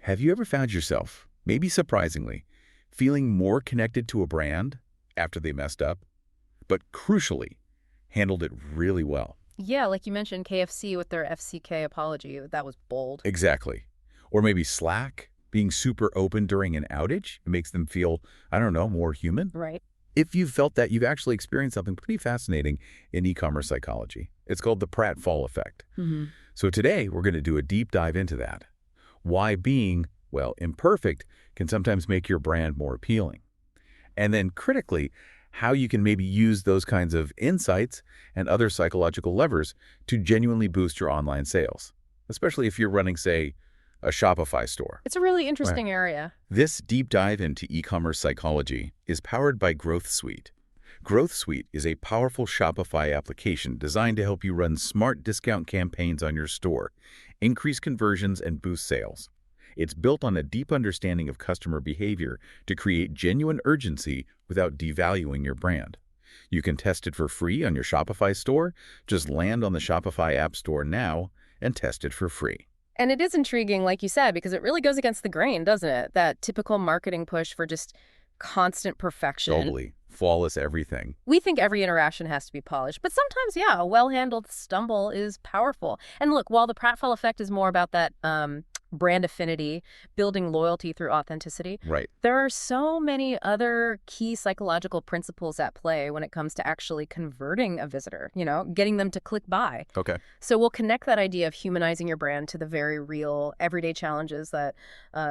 Have you ever found yourself, maybe surprisingly, feeling more connected to a brand after they messed up, but crucially, handled it really well? Yeah, like you mentioned KFC with their FCK apology. That was bold. Exactly. Or maybe Slack, being super open during an outage, it makes them feel, I don't know, more human? Right. If you've felt that, you've actually experienced something pretty fascinating in e-commerce psychology. It's called the Pratfall Effect. Hmm. So today, we're going to do a deep dive into that. Why being, well, imperfect can sometimes make your brand more appealing. And then critically, how you can maybe use those kinds of insights and other psychological levers to genuinely boost your online sales, especially if you're running, say, a Shopify store. It's a really Right. interesting area. This deep dive into e-commerce psychology is powered by Growth Suite. Growth Suite is a powerful Shopify application designed to help you run smart discount campaigns on your store, increase conversions, and boost sales. It's built on a deep understanding of customer behavior to create genuine urgency without devaluing your brand. You can test it for free on your Shopify store. Just land on the Shopify App Store now and test it for free. And it is intriguing, like you said, because it really goes against the grain, doesn't it? That typical marketing push for just constant perfection. Totally. Flawless everything. We think every interaction has to be polished, but sometimes, yeah, a well-handled stumble is powerful. And look, while the Pratfall effect is more about that brand affinity, building loyalty through authenticity, Right. there are so many other key psychological principles at play when it comes to actually converting a visitor, getting them to click buy. Okay. So we'll connect that idea of humanizing your brand to the very real everyday challenges that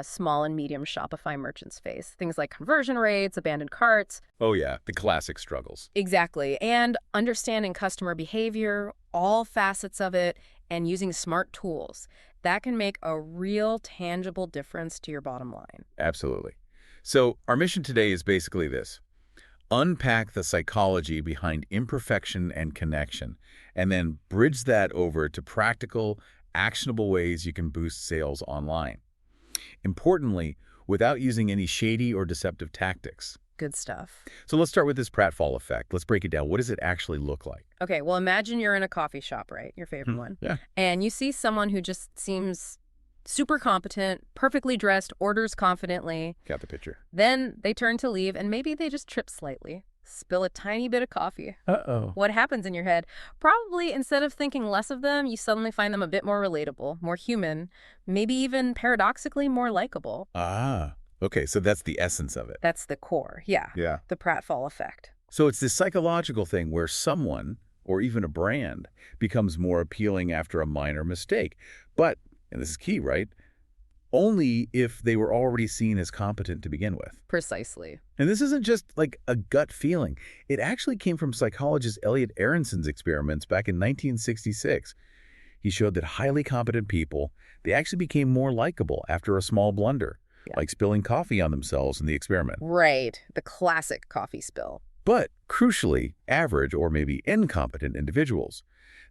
small and medium Shopify merchants face. Things like conversion rates, abandoned carts. Oh yeah, the classic struggles. Exactly. And understanding customer behavior, all facets of it, and using smart tools. That can make a real tangible difference to your bottom line. Absolutely. So our mission today is basically this. Unpack the psychology behind imperfection and connection, and then bridge that over to practical, actionable ways you can boost sales online. Importantly, without using any shady or deceptive tactics. Good stuff. So let's start with this pratfall effect. Let's break it down. What does it actually look like? Okay, well, imagine you're in a coffee shop, right? Your favorite one. Yeah. And you see someone who just seems super competent, perfectly dressed, orders confidently. Got the picture. Then they turn to leave, and maybe they just trip slightly, spill a tiny bit of coffee. Uh-oh. What happens in your head? Probably instead of thinking less of them, you suddenly find them a bit more relatable, more human, maybe even paradoxically more likable. Ah, okay. So that's the essence of it. That's the core, yeah. Yeah. The Pratfall effect. So it's this psychological thing where someone, or even a brand, becomes more appealing after a minor mistake. But, and this is key, right? Only if they were already seen as competent to begin with. Precisely. And this isn't just like a gut feeling. It actually came from psychologist Elliot Aronson's experiments back in 1966. He showed that highly competent people, they actually became more likable after a small blunder, like spilling coffee on themselves in the experiment. Right. The classic coffee spill. But crucially, average or maybe incompetent individuals,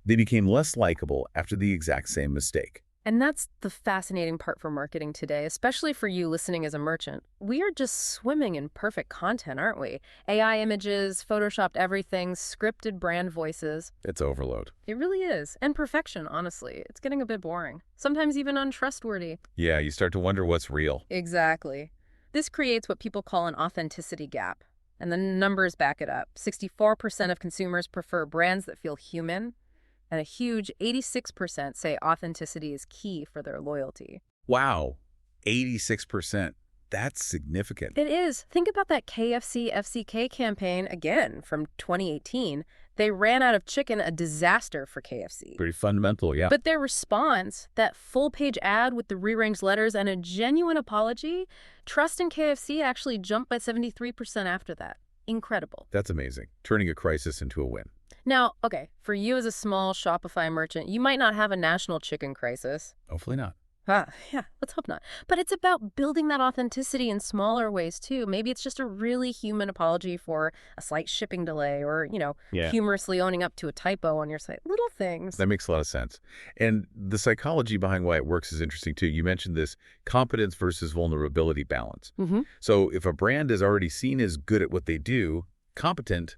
they became less likable after the exact same mistake. And that's the fascinating part for marketing today, especially for you listening as a merchant. We are just swimming in perfect content, aren't we? AI images, photoshopped everything, scripted brand voices. It's overload. It really is. And perfection, honestly. It's getting a bit boring. Sometimes even untrustworthy. Yeah, you start to wonder what's real. Exactly. This creates what people call an authenticity gap. And the numbers back it up. 64% of consumers prefer brands that feel human, and a huge 86% say authenticity is key for their loyalty. Wow, 86%. That's significant. It is. Think about that KFC FCK campaign again from 2018. They ran out of chicken, a disaster for KFC. Pretty fundamental, yeah. But their response, that full-page ad with the rearranged letters and a genuine apology, trust in KFC actually jumped by 73% after that. Incredible. That's amazing. Turning a crisis into a win. Now, okay, for you as a small Shopify merchant, you might not have a national chicken crisis. Hopefully not. Yeah, let's hope not. But it's about building that authenticity in smaller ways, too. Maybe it's just a really human apology for a slight shipping delay or, humorously owning up to a typo on your site. Little things. That makes a lot of sense. And the psychology behind why it works is interesting, too. You mentioned this competence versus vulnerability balance. Mm-hmm. So if a brand is already seen as good at what they do, competent,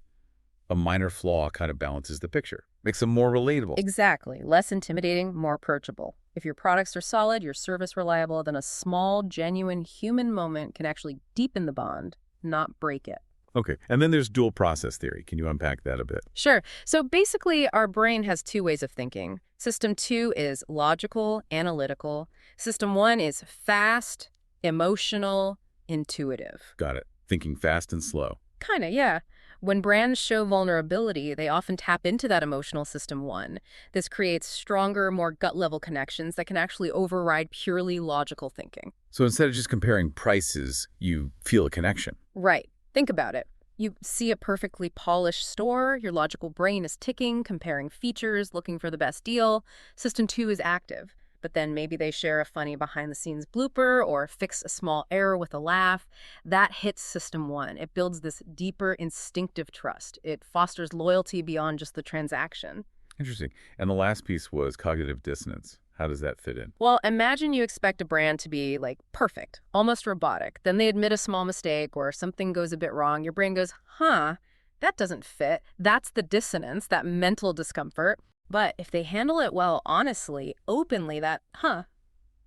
a minor flaw kind of balances the picture. Makes them more relatable. Exactly. Less intimidating, more approachable. If your products are solid, your service reliable, then a small, genuine human moment can actually deepen the bond, not break it. Okay, and then there's dual process theory. Can you unpack that a bit? Sure. So basically, our brain has two ways of thinking. System 2 is logical, analytical. System 1 is fast, emotional, intuitive. Got it. Thinking fast and slow. Kind of, yeah. When brands show vulnerability, they often tap into that emotional system 1. This creates stronger, more gut-level connections that can actually override purely logical thinking. So instead of just comparing prices, you feel a connection. Right. Think about it. You see a perfectly polished store, your logical brain is ticking, comparing features, looking for the best deal. System 2 is active, but then maybe they share a funny behind-the-scenes blooper or fix a small error with a laugh. That hits System 1. It builds this deeper instinctive trust. It fosters loyalty beyond just the transaction. Interesting. And the last piece was cognitive dissonance. How does that fit in? Well, imagine you expect a brand to be, like, perfect, almost robotic. Then they admit a small mistake or something goes a bit wrong. Your brain goes, huh, that doesn't fit. That's the dissonance, that mental discomfort. But if they handle it well, honestly, openly, that,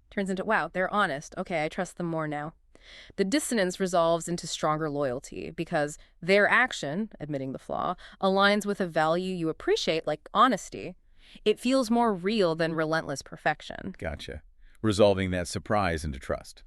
turns into, wow, they're honest. Okay, I trust them more now. The dissonance resolves into stronger loyalty because their action, admitting the flaw, aligns with a value you appreciate, like honesty. It feels more real than relentless perfection. Gotcha. Resolving that surprise into trust.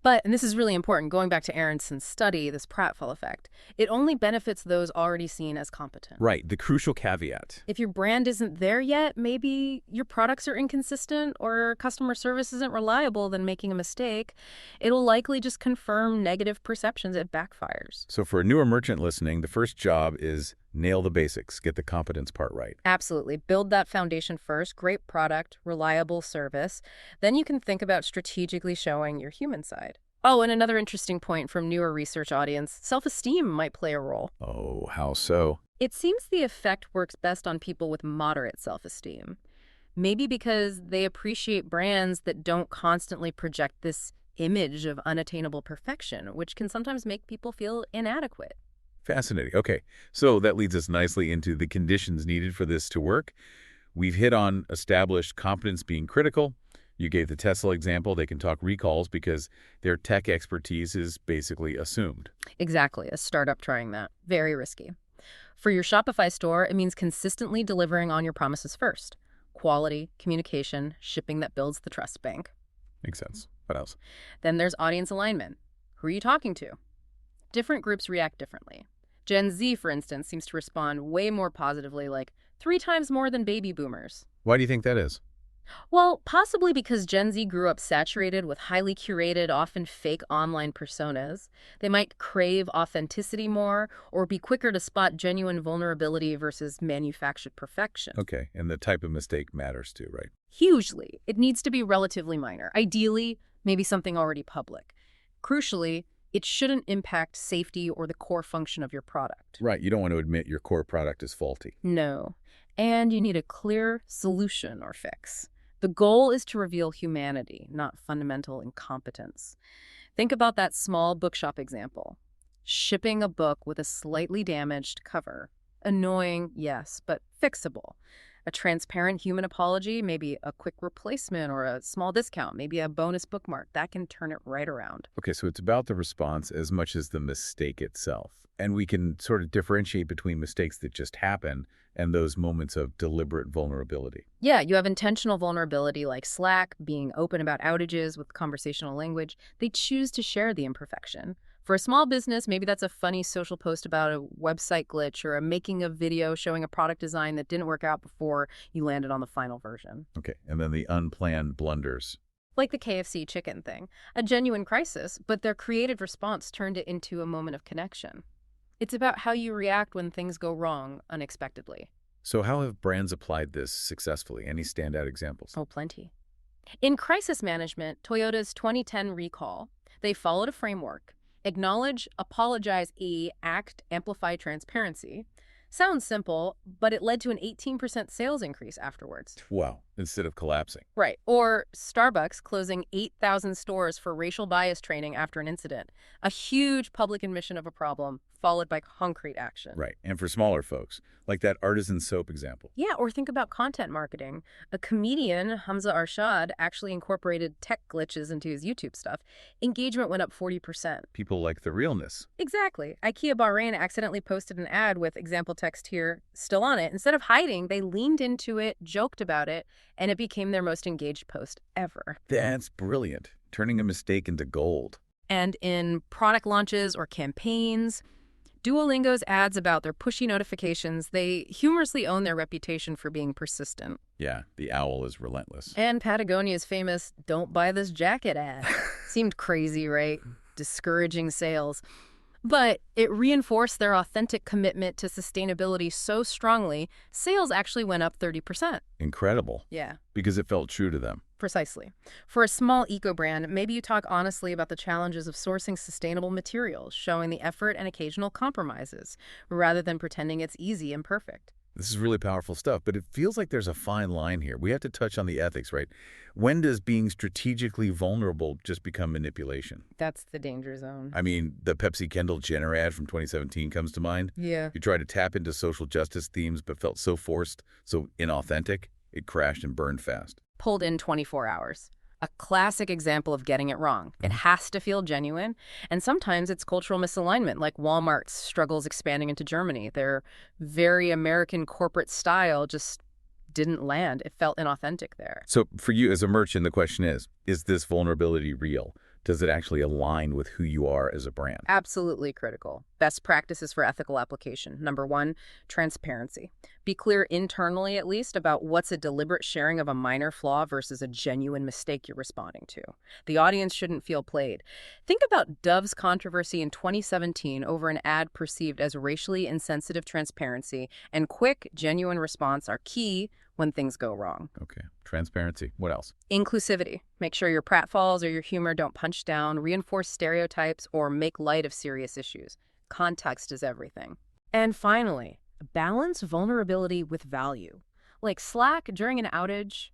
But, and this is really important, going back to Aronson's study, this Pratfall Effect, it only benefits those already seen as competent. Right, the crucial caveat. If your brand isn't there yet, maybe your products are inconsistent or customer service isn't reliable, then making a mistake, it'll likely just confirm negative perceptions. It backfires. So for a newer merchant listening, the first job is nail the basics, get the competence part right. Absolutely. Build that foundation first. Great product, reliable service. Then you can think about strategically showing your human side. Oh, and another interesting point from newer research audience, self-esteem might play a role. Oh, how so? It seems the effect works best on people with moderate self-esteem. Maybe because they appreciate brands that don't constantly project this image of unattainable perfection, which can sometimes make people feel inadequate. Fascinating. Okay, so that leads us nicely into the conditions needed for this to work. We've hit on established competence being critical. You gave the Tesla example. They can talk recalls because their tech expertise is basically assumed. Exactly, a startup trying that. Very risky. For your Shopify store, it means consistently delivering on your promises first. Quality, communication, shipping that builds the trust bank. Makes sense. What else? Then there's audience alignment. Who are you talking to? Different groups react differently. Gen Z, for instance, seems to respond way more positively, like 3 times more than baby boomers. Why do you think that is? Well, possibly because Gen Z grew up saturated with highly curated, often fake online personas. They might crave authenticity more or be quicker to spot genuine vulnerability versus manufactured perfection. Okay, and the type of mistake matters too, right? Hugely. It needs to be relatively minor. Ideally, maybe something already public. Crucially, it shouldn't impact safety or the core function of your product. Right, you don't want to admit your core product is faulty. No. And you need a clear solution or fix. The goal is to reveal humanity, not fundamental incompetence. Think about that small bookshop example. Shipping a book with a slightly damaged cover. Annoying, yes, but fixable. A transparent human apology, maybe a quick replacement or a small discount, maybe a bonus bookmark. That can turn it right around. Okay, so it's about the response as much as the mistake itself. And we can sort of differentiate between mistakes that just happen and those moments of deliberate vulnerability. Yeah, you have intentional vulnerability like Slack, being open about outages with conversational language. They choose to share the imperfection. For a small business, maybe that's a funny social post about a website glitch or making a video showing a product design that didn't work out before you landed on the final version. Okay, and then the unplanned blunders. Like the KFC chicken thing. A genuine crisis, but their creative response turned it into a moment of connection. It's about how you react when things go wrong unexpectedly. So how have brands applied this successfully? Any standout examples? Oh, plenty. In crisis management, Toyota's 2010 recall, they followed a framework. Acknowledge, apologize, act, amplify transparency. Sounds simple, but it led to an 18% sales increase afterwards. Wow, instead of collapsing. Right. Or Starbucks closing 8,000 stores for racial bias training after an incident. A huge public admission of a problem, followed by concrete action. Right. And for smaller folks, like that artisan soap example. Yeah, or think about content marketing. A comedian, Hamza Arshad, actually incorporated tech glitches into his YouTube stuff. Engagement went up 40%. People like the realness. Exactly. IKEA Bahrain accidentally posted an ad with example text here still on it. Instead of hiding, they leaned into it, joked about it, and it became their most engaged post ever. That's brilliant. Turning a mistake into gold. And in product launches or campaigns, Duolingo's ads about their pushy notifications, they humorously own their reputation for being persistent. Yeah, the owl is relentless. And Patagonia's famous "Don't buy this jacket" ad. Seemed crazy, right? Discouraging sales. But it reinforced their authentic commitment to sustainability so strongly, sales actually went up 30%. Incredible. Yeah. Because it felt true to them. Precisely. For a small eco-brand, maybe you talk honestly about the challenges of sourcing sustainable materials, showing the effort and occasional compromises, rather than pretending it's easy and perfect. This is really powerful stuff, but it feels like there's a fine line here. We have to touch on the ethics, right? When does being strategically vulnerable just become manipulation? That's the danger zone. I mean, the Pepsi Kendall Jenner ad from 2017 comes to mind. Yeah. You tried to tap into social justice themes, but felt so forced, so inauthentic, it crashed and burned fast. Pulled in 24 hours. A classic example of getting it wrong. It has to feel genuine, and sometimes it's cultural misalignment, like Walmart's struggles expanding into Germany. Their very American corporate style just didn't land. It felt inauthentic there. So for you as a merchant, the question is this vulnerability real? Does it actually align with who you are as a brand? Absolutely critical. Best practices for ethical application. Number one, transparency. Be clear internally, at least, about what's a deliberate sharing of a minor flaw versus a genuine mistake you're responding to. The audience shouldn't feel played. Think about Dove's controversy in 2017 over an ad perceived as racially insensitive transparency, and quick, genuine response are key when things go wrong. Okay. Transparency. What else? Inclusivity. Make sure your pratfalls or your humor don't punch down, reinforce stereotypes, or make light of serious issues. Context is everything. And finally, balance vulnerability with value. Like Slack during an outage,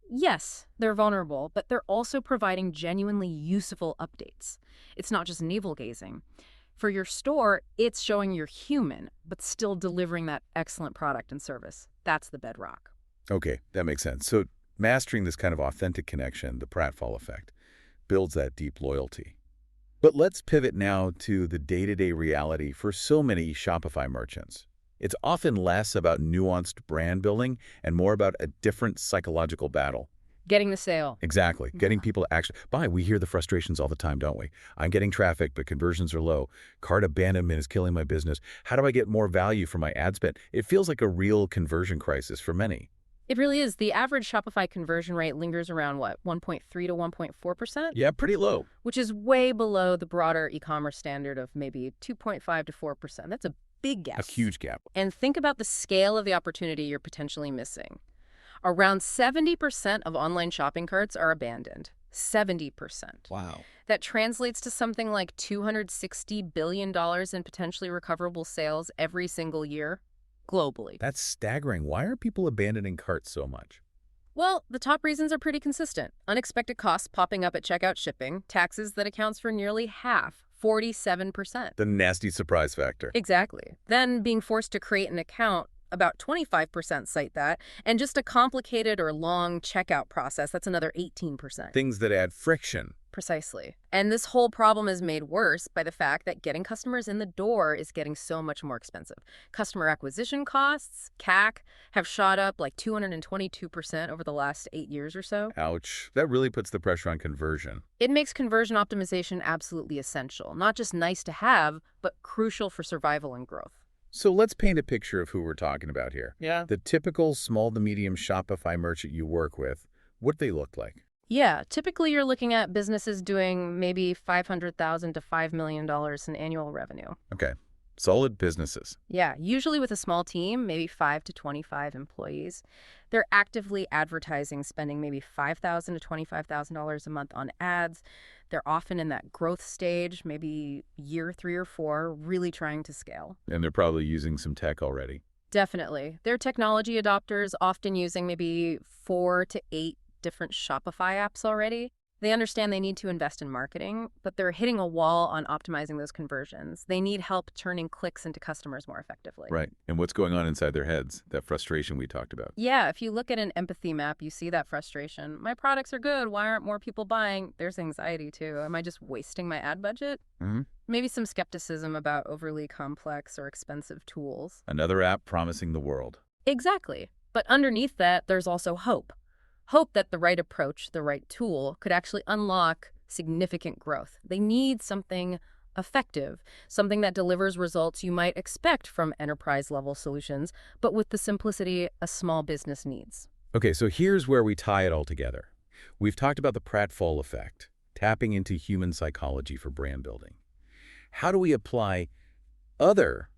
yes, they're vulnerable, but they're also providing genuinely useful updates. It's not just navel-gazing. For your store, it's showing you're human, but still delivering that excellent product and service. That's the bedrock. Okay, that makes sense. So mastering this kind of authentic connection, the Pratfall Effect, builds that deep loyalty. But let's pivot now to the day-to-day reality for so many Shopify merchants. It's often less about nuanced brand building and more about a different psychological battle. Getting the sale. Exactly. Getting people to actually buy. We hear the frustrations all the time, don't we? I'm getting traffic, but conversions are low. Cart abandonment is killing my business. How do I get more value for my ad spend? It feels like a real conversion crisis for many. It really is. The average Shopify conversion rate lingers around, what, 1.3 to 1.4%? Yeah, pretty low. Which is way below the broader e-commerce standard of maybe 2.5 to 4%. That's a big gap. A huge gap. And think about the scale of the opportunity you're potentially missing. Around 70% of online shopping carts are abandoned. 70%. Wow. That translates to something like $260 billion in potentially recoverable sales every single year, globally. That's staggering. Why are people abandoning carts so much? Well, the top reasons are pretty consistent. Unexpected costs popping up at checkout shipping, taxes that accounts for nearly half, 47%. The nasty surprise factor. Exactly. Then being forced to create an account, about 25% cite that, and just a complicated or long checkout process, that's another 18%. Things that add friction. Precisely. And this whole problem is made worse by the fact that getting customers in the door is getting so much more expensive. Customer acquisition costs, CAC, have shot up like 222% over the last 8 years or so. Ouch. That really puts the pressure on conversion. It makes conversion optimization absolutely essential, not just nice to have, but crucial for survival and growth. So let's paint a picture of who we're talking about here. Yeah. The typical small to medium Shopify merchant you work with, what they look like. Yeah, typically you're looking at businesses doing maybe $500,000 to $5 million in annual revenue. Okay. Solid businesses. Yeah, usually with a small team, maybe 5 to 25 employees. They're actively advertising, spending maybe $5,000 to $25,000 a month on ads. They're often in that growth stage, maybe year 3 or 4, really trying to scale. And they're probably using some tech already. Definitely. They're technology adopters, often using maybe 4 to 8 different Shopify apps already. They understand they need to invest in marketing, but they're hitting a wall on optimizing those conversions. They need help turning clicks into customers more effectively. Right. And what's going on inside their heads? That frustration we talked about. Yeah, if you look at an empathy map, you see that frustration. My products are good. Why aren't more people buying? There's anxiety too. Am I just wasting my ad budget? Hmm. Maybe some skepticism about overly complex or expensive tools. Another app promising the world. Exactly. But underneath that, there's also hope. Hope that the right approach, the right tool, could actually unlock significant growth. They need something effective, something that delivers results you might expect from enterprise-level solutions, but with the simplicity a small business needs. Okay, so here's where we tie it all together. We've talked about the Pratfall Effect, tapping into human psychology for brand building. How do we apply other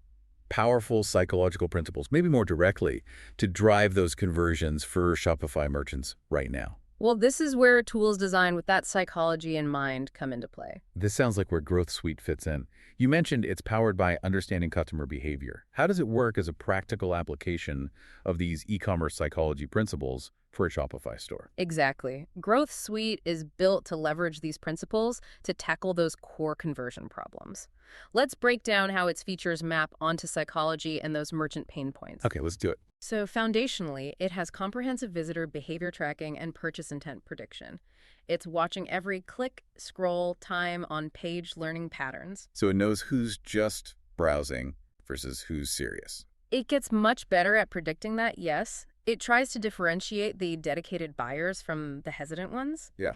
powerful psychological principles, maybe more directly, to drive those conversions for Shopify merchants right now? Well, this is where tools designed with that psychology in mind come into play. This sounds like where Growth Suite fits in. You mentioned it's powered by understanding customer behavior. How does it work as a practical application of these e-commerce psychology principles for a Shopify store? Exactly. Growth Suite is built to leverage these principles to tackle those core conversion problems. Let's break down how its features map onto psychology and those merchant pain points. Okay, let's do it. So foundationally, it has comprehensive visitor behavior tracking and purchase intent prediction. It's watching every click, scroll, time on page, learning patterns. So it knows who's just browsing versus who's serious. It gets much better at predicting that, yes. It tries to differentiate the dedicated buyers from the hesitant ones. Yeah.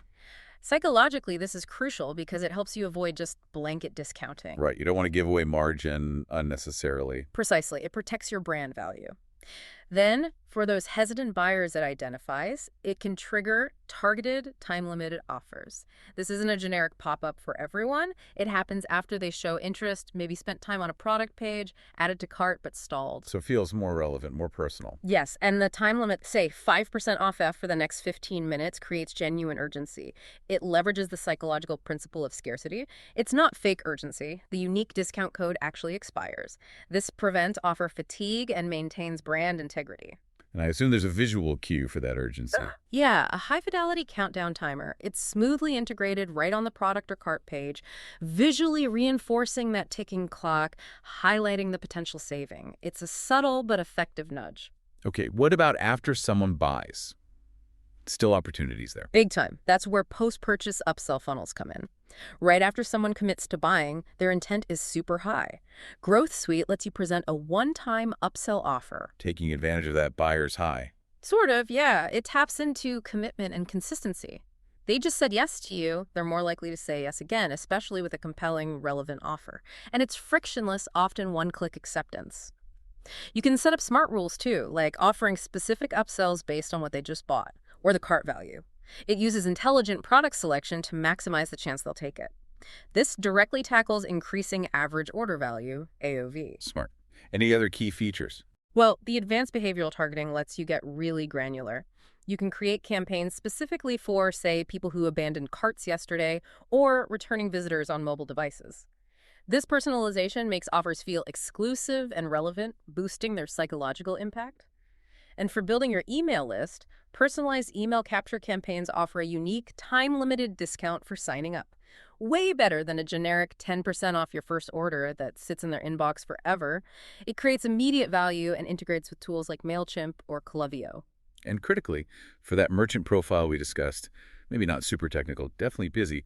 Psychologically, this is crucial because it helps you avoid just blanket discounting. Right. You don't want to give away margin unnecessarily. Precisely. It protects your brand value. Then, for those hesitant buyers it identifies, it can trigger targeted, time-limited offers. This isn't a generic pop-up for everyone. It happens after they show interest, maybe spent time on a product page, added to cart but stalled. So it feels more relevant, more personal. Yes, and the time limit, say 5% off for the next 15 minutes, creates genuine urgency. It leverages the psychological principle of scarcity. It's not fake urgency. The unique discount code actually expires. This prevents offer fatigue and maintains brand integrity. And I assume there's a visual cue for that urgency. Yeah, a high-fidelity countdown timer. It's smoothly integrated right on the product or cart page, visually reinforcing that ticking clock, highlighting the potential saving. It's a subtle but effective nudge. Okay, what about after someone buys? Still opportunities there. Big time. That's where post-purchase upsell funnels come in. Right after someone commits to buying, their intent is super high. Growth Suite lets you present a one-time upsell offer. Taking advantage of that buyer's high. Sort of, yeah. It taps into commitment and consistency. They just said yes to you, they're more likely to say yes again, especially with a compelling, relevant offer. And it's frictionless, often one-click acceptance. You can set up smart rules too, like offering specific upsells based on what they just bought, or the cart value. It uses intelligent product selection to maximize the chance they'll take it. This directly tackles increasing average order value, AOV. Smart. Any other key features? Well, the advanced behavioral targeting lets you get really granular. You can create campaigns specifically for, say, people who abandoned carts yesterday or returning visitors on mobile devices. This personalization makes offers feel exclusive and relevant, boosting their psychological impact. And for building your email list, personalized email capture campaigns offer a unique, time-limited discount for signing up. Way better than a generic 10% off your first order that sits in their inbox forever. It creates immediate value and integrates with tools like MailChimp or Klaviyo. And critically, for that merchant profile we discussed, maybe not super technical, definitely busy,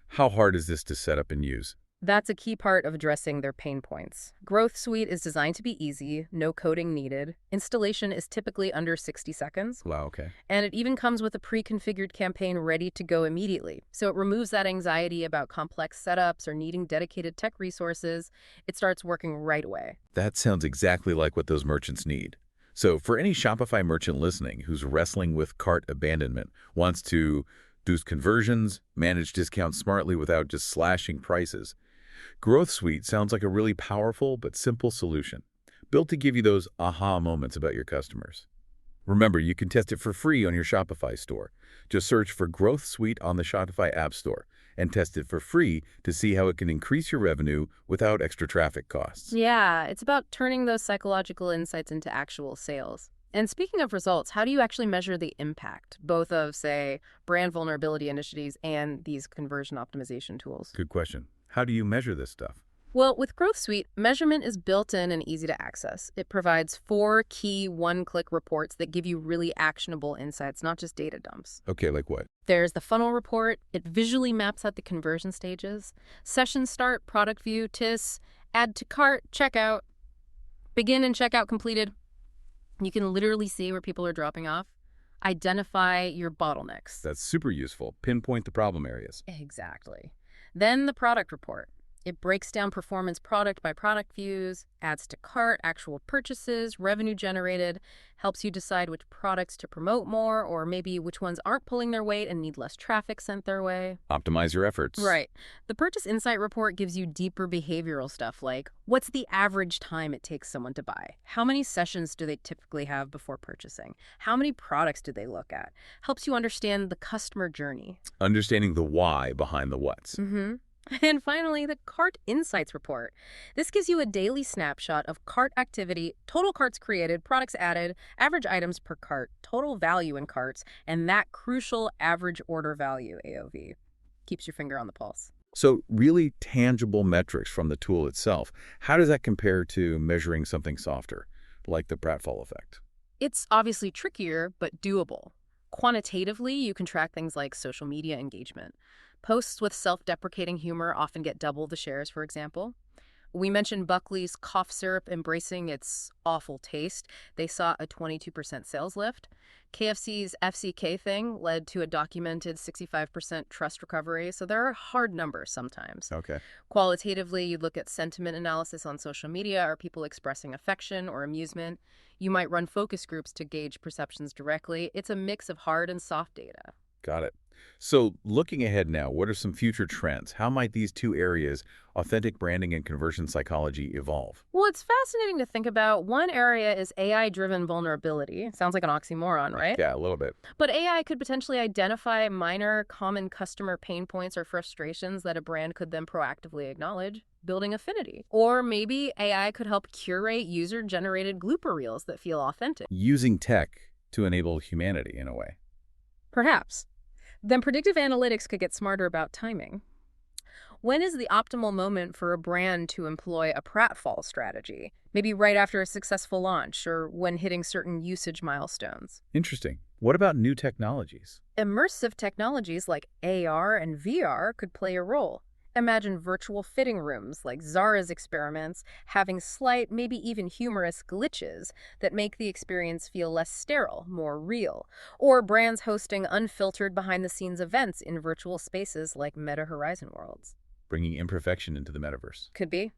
how hard is this to set up and use? That's a key part of addressing their pain points. Growth Suite is designed to be easy, no coding needed. Installation is typically under 60 seconds. Wow, okay. And it even comes with a pre-configured campaign ready to go immediately. So it removes that anxiety about complex setups or needing dedicated tech resources. It starts working right away. That sounds exactly like what those merchants need. So for any Shopify merchant listening who's wrestling with cart abandonment, wants to boost conversions, manage discounts smartly without just slashing prices, Growth Suite sounds like a really powerful but simple solution, built to give you those aha moments about your customers. Remember, you can test it for free on your Shopify store. Just search for Growth Suite on the Shopify App Store and test it for free to see how it can increase your revenue without extra traffic costs. Yeah, it's about turning those psychological insights into actual sales. And speaking of results, how do you actually measure the impact, both of, say, brand vulnerability initiatives and these conversion optimization tools? Good question. How do you measure this stuff? Well, with Growth Suite, measurement is built in and easy to access. It provides 4 key one-click reports that give you really actionable insights, not just data dumps. Okay, like what? There's the funnel report. It visually maps out the conversion stages. Session start, product view, TIS, add to cart, checkout, begin and checkout completed. You can literally see where people are dropping off. Identify your bottlenecks. That's super useful. Pinpoint the problem areas. Exactly. Then the product report. It breaks down performance product by product views, adds to cart, actual purchases, revenue generated, helps you decide which products to promote more, or maybe which ones aren't pulling their weight and need less traffic sent their way. Optimize your efforts. Right. The Purchase Insight Report gives you deeper behavioral stuff like, what's the average time it takes someone to buy? How many sessions do they typically have before purchasing? How many products do they look at? Helps you understand the customer journey. Understanding the why behind the what's. And finally, the Cart Insights Report. This gives you a daily snapshot of cart activity, total carts created, products added, average items per cart, total value in carts, and that crucial average order value, AOV. Keeps your finger on the pulse. So really tangible metrics from the tool itself. How does that compare to measuring something softer, like the Pratfall Effect? It's obviously trickier, but doable. Quantitatively, you can track things like social media engagement. Posts with self-deprecating humor often get double the shares, for example. We mentioned Buckley's cough syrup embracing its awful taste. They saw a 22% sales lift. KFC's FCK thing led to a documented 65% trust recovery, so there are hard numbers sometimes. Okay. Qualitatively, you look at sentiment analysis on social media. Are people expressing affection or amusement? You might run focus groups to gauge perceptions directly. It's a mix of hard and soft data. Got it. So looking ahead now, what are some future trends? How might these two areas, authentic branding and conversion psychology, evolve? Well, it's fascinating to think about. One area is AI-driven vulnerability. Sounds like an oxymoron, right? Yeah, a little bit. But AI could potentially identify minor, common customer pain points or frustrations that a brand could then proactively acknowledge, building affinity. Or maybe AI could help curate user-generated blooper reels that feel authentic. Using tech to enable humanity in a way. Perhaps. Then predictive analytics could get smarter about timing. When is the optimal moment for a brand to employ a pratfall strategy? Maybe right after a successful launch or when hitting certain usage milestones. Interesting. What about new technologies? Immersive technologies like AR and VR could play a role. Imagine virtual fitting rooms like Zara's experiments having slight, maybe even humorous glitches that make the experience feel less sterile, more real. Or brands hosting unfiltered behind-the-scenes events in virtual spaces like Meta Horizon Worlds. Bringing imperfection into the metaverse. Could be.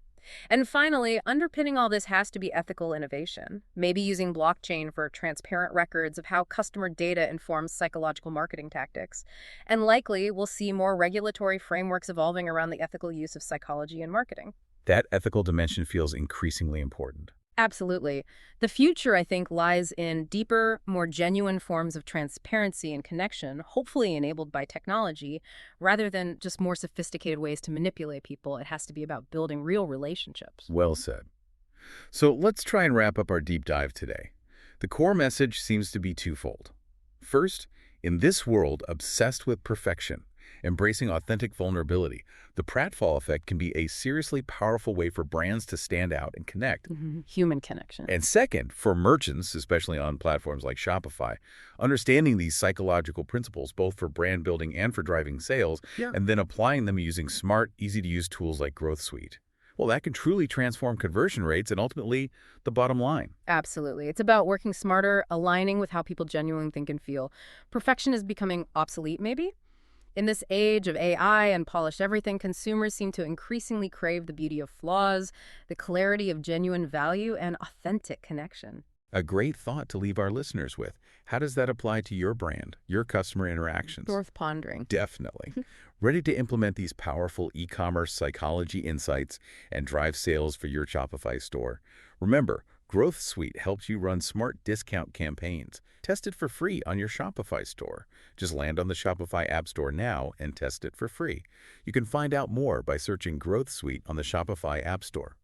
And finally, underpinning all this has to be ethical innovation, maybe using blockchain for transparent records of how customer data informs psychological marketing tactics. And likely, we'll see more regulatory frameworks evolving around the ethical use of psychology in marketing. That ethical dimension feels increasingly important. Absolutely. The future, I think, lies in deeper, more genuine forms of transparency and connection, hopefully enabled by technology, rather than just more sophisticated ways to manipulate people. It has to be about building real relationships. Well said. So let's try and wrap up our deep dive today. The core message seems to be twofold. First, in this world obsessed with perfection, embracing authentic vulnerability, the Pratfall Effect can be a seriously powerful way for brands to stand out and connect. Human connection. And second, for merchants, especially on platforms like Shopify, understanding these psychological principles both for brand building and for driving sales, and then applying them using smart, easy-to-use tools like Growth Suite. Well, that can truly transform conversion rates and ultimately the bottom line. Absolutely. It's about working smarter, aligning with how people genuinely think and feel. Perfection is becoming obsolete, maybe? In this age of AI and polished everything, consumers seem to increasingly crave the beauty of flaws, the clarity of genuine value, and authentic connection. A great thought to leave our listeners with. How does that apply to your brand, your customer interactions? Worth pondering. Definitely. Ready to implement these powerful e-commerce psychology insights and drive sales for your Shopify store? Remember, Growth Suite helps you run smart discount campaigns. Test it for free on your Shopify store. Just land on the Shopify App Store now and test it for free. You can find out more by searching Growth Suite on the Shopify App Store.